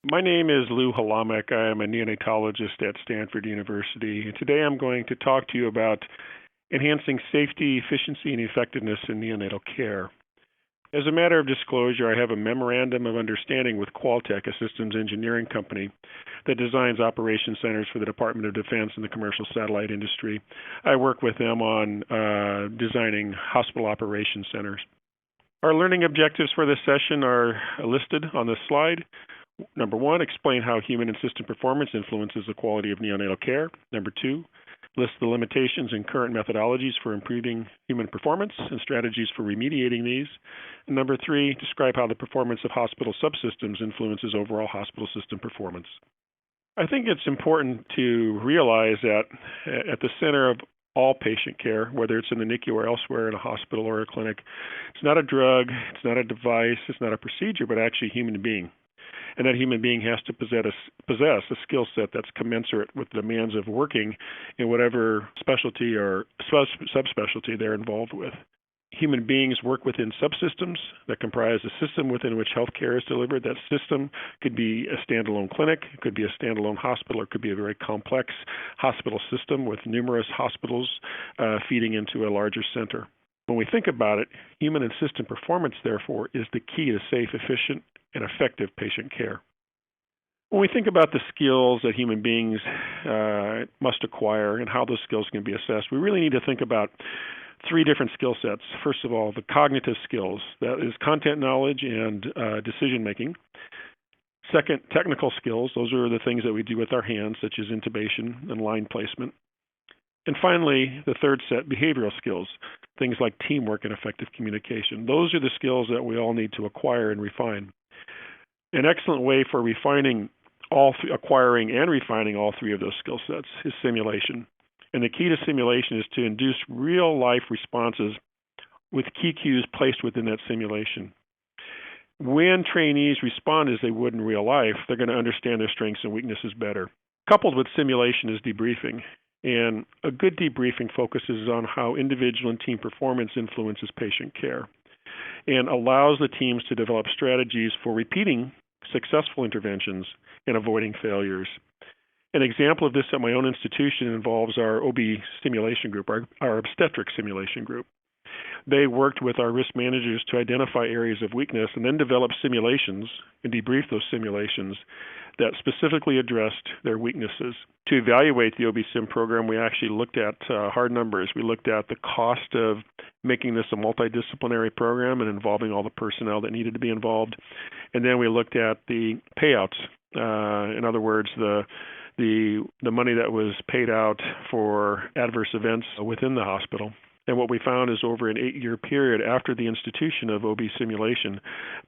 My name is Lou Halamek. I am a neonatologist at Stanford University, and today I'm going to talk to you about enhancing safety, efficiency, and effectiveness in neonatal care. As a matter of disclosure, I have a memorandum of understanding with Qwaltec, a systems engineering company that designs operation centers for the Department of Defense and the commercial satellite industry. I work with them on designing hospital operation centers. Our learning objectives for this session are listed on this slide. Number one, explain how human and system performance influences the quality of neonatal care. Number two, list the limitations and current methodologies for improving human performance and strategies for remediating these. And number three, describe how the performance of hospital subsystems influences overall hospital system performance. I think it's important to realize that at the center of all patient care, whether it's in the NICU or elsewhere in a hospital or a clinic, it's not a drug, it's not a device, it's not a procedure, but actually a human being. And that human being has to possess a skill set that's commensurate with the demands of working in whatever specialty or subspecialty they're involved with. Human beings work within subsystems that comprise a system within which healthcare is delivered. That system could be a standalone clinic, it could be a standalone hospital, or it could be a very complex hospital system with numerous hospitals feeding into a larger center. When we think about it, human and system performance, therefore, is the key to safe, efficient, and effective patient care. When we think about the skills that human beings must acquire and how those skills can be assessed, we really need to think about three different skill sets. First of all, the cognitive skills, that is content knowledge and decision making. Second, technical skills, those are the things that we do with our hands, such as intubation and line placement. And finally, the third set, behavioral skills, things like teamwork and effective communication. Those are the skills that we all need to acquire and refine. An excellent way for acquiring and refining all three of those skill sets is simulation. And the key to simulation is to induce real-life responses with key cues placed within that simulation. When trainees respond as they would in real life, they're going to understand their strengths and weaknesses better. Coupled with simulation is debriefing. And a good debriefing focuses on how individual and team performance influences patient care and allows the teams to develop strategies for repeating successful interventions and avoiding failures. An example of this at my own institution involves our OB simulation group, our obstetric simulation group. They worked with our risk managers to identify areas of weakness and then develop simulations and debrief those simulations that specifically addressed their weaknesses. To evaluate the OB Sim program, we actually looked at hard numbers. We looked at the cost of making this a multidisciplinary program and involving all the personnel that needed to be involved. And then we looked at the payouts. In other words, the money that was paid out for adverse events within the hospital. And what we found is over an 8-year period after the institution of OB simulation,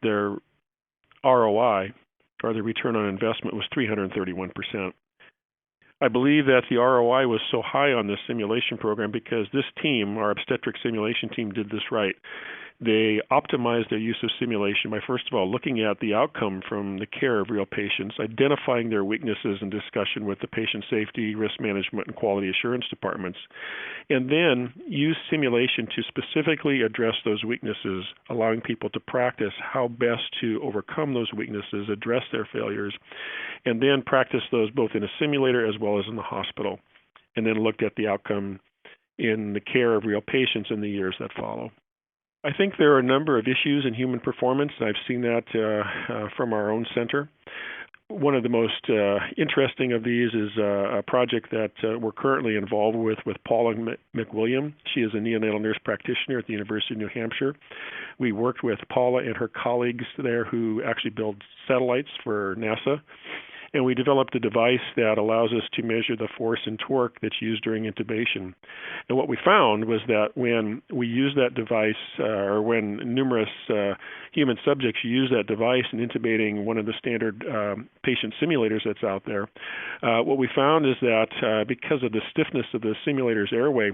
their ROI, or the return on investment, was 331%. I believe that the ROI was so high on this simulation program because this team, our obstetric simulation team, did this right. They optimized their use of simulation by, first of all, looking at the outcome from the care of real patients, identifying their weaknesses in discussion with the patient safety, risk management, and quality assurance departments, and then use simulation to specifically address those weaknesses, allowing people to practice how best to overcome those weaknesses, address their failures, and then practice those both in a simulator as well as in the hospital, and then looked at the outcome in the care of real patients in the years that follow. I think there are a number of issues in human performance. I've seen that from our own center. One of the most interesting of these is a project that we're currently involved with Paula McWilliam. She is a neonatal nurse practitioner at the University of New Hampshire. We worked with Paula and her colleagues there who actually build satellites for NASA. And we developed a device that allows us to measure the force and torque that's used during intubation. And what we found was that when we use that device, or when numerous human subjects use that device in intubating one of the standard patient simulators that's out there, what we found is that because of the stiffness of the simulator's airway,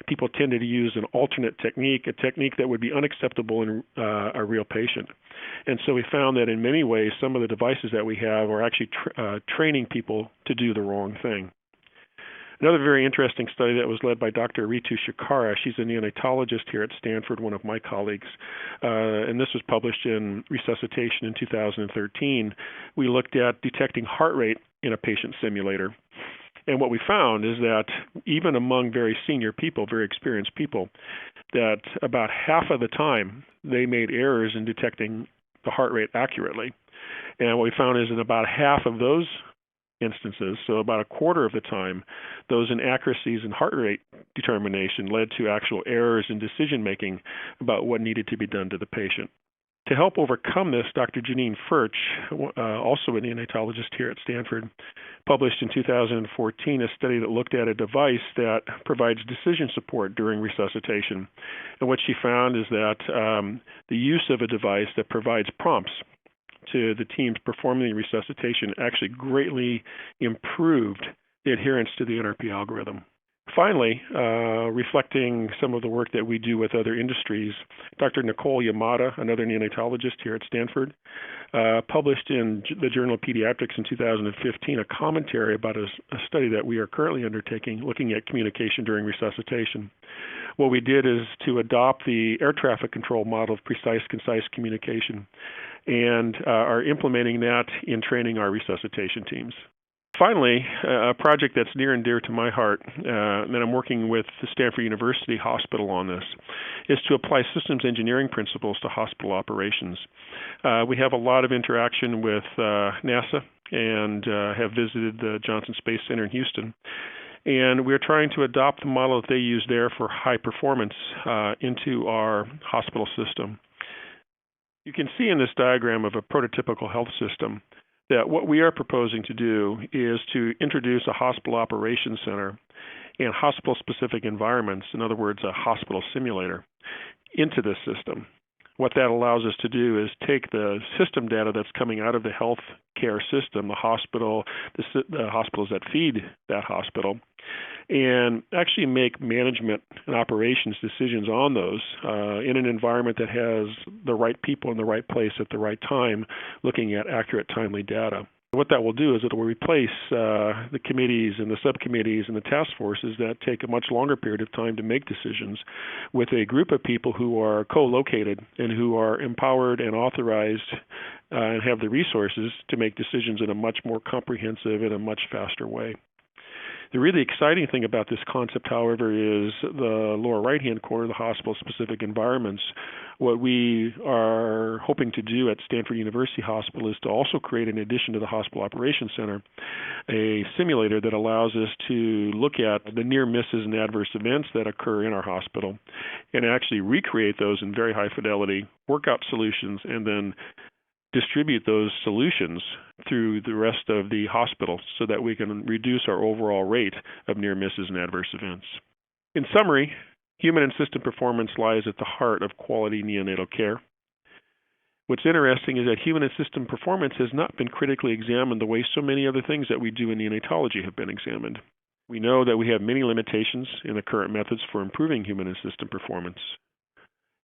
people tended to use an alternate technique, a technique that would be unacceptable in a real patient. And so we found that in many ways, some of the devices that we have are actually training people to do the wrong thing. Another very interesting study that was led by Dr. Ritu Shikara. She's a neonatologist here at Stanford, one of my colleagues, and this was published in Resuscitation in 2013. We looked at detecting heart rate in a patient simulator. And what we found is that even among very senior people, very experienced people, that about half of the time they made errors in detecting the heart rate accurately. And what we found is in about half of those instances, so about a quarter of the time, those inaccuracies in heart rate determination led to actual errors in decision-making about what needed to be done to the patient. To help overcome this, Dr. Janine Furch, also a neonatologist here at Stanford, published in 2014 a study that looked at a device that provides decision support during resuscitation. And what she found is that the use of a device that provides prompts to the teams performing the resuscitation actually greatly improved the adherence to the NRP algorithm. Finally, reflecting some of the work that we do with other industries, Dr. Nicole Yamada, another neonatologist here at Stanford, published in the Journal of Pediatrics in 2015 a commentary about a study that we are currently undertaking looking at communication during resuscitation. What we did is to adopt the air traffic control model of precise, concise communication and are implementing that in training our resuscitation teams. Finally, a project that's near and dear to my heart, and I'm working with the Stanford University Hospital on this, is to apply systems engineering principles to hospital operations. We have a lot of interaction with NASA and have visited the Johnson Space Center in Houston. And we're trying to adopt the model that they use there for high performance into our hospital system. You can see in this diagram of a prototypical health system that what we are proposing to do is to introduce a hospital operations center and hospital-specific environments, in other words, a hospital simulator, into this system. What that allows us to do is take the system data that's coming out of the health care system, the hospital, the hospitals that feed that hospital, and actually make management and operations decisions on those in an environment that has the right people in the right place at the right time, looking at accurate, timely data. What that will do is it will replace the committees and the subcommittees and the task forces that take a much longer period of time to make decisions with a group of people who are co-located and who are empowered and authorized and have the resources to make decisions in a much more comprehensive and a much faster way. The really exciting thing about this concept, however, is the lower right-hand corner, the hospital-specific environments. What we are hoping to do at Stanford University Hospital is to also create, in addition to the Hospital Operations Center, a simulator that allows us to look at the near misses and adverse events that occur in our hospital and actually recreate those in very high fidelity, work out solutions, and then distribute those solutions through the rest of the hospital so that we can reduce our overall rate of near misses and adverse events. In summary, human and system performance lies at the heart of quality neonatal care. What's interesting is that human and system performance has not been critically examined the way so many other things that we do in neonatology have been examined. We know that we have many limitations in the current methods for improving human and system performance.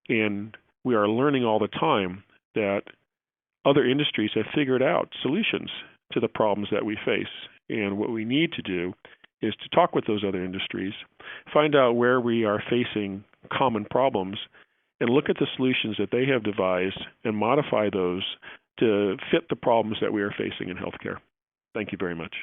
And we are learning all the time that other industries have figured out solutions to the problems that we face. And what we need to do is to talk with those other industries, find out where we are facing common problems, and look at the solutions that they have devised and modify those to fit the problems that we are facing in healthcare. Thank you very much.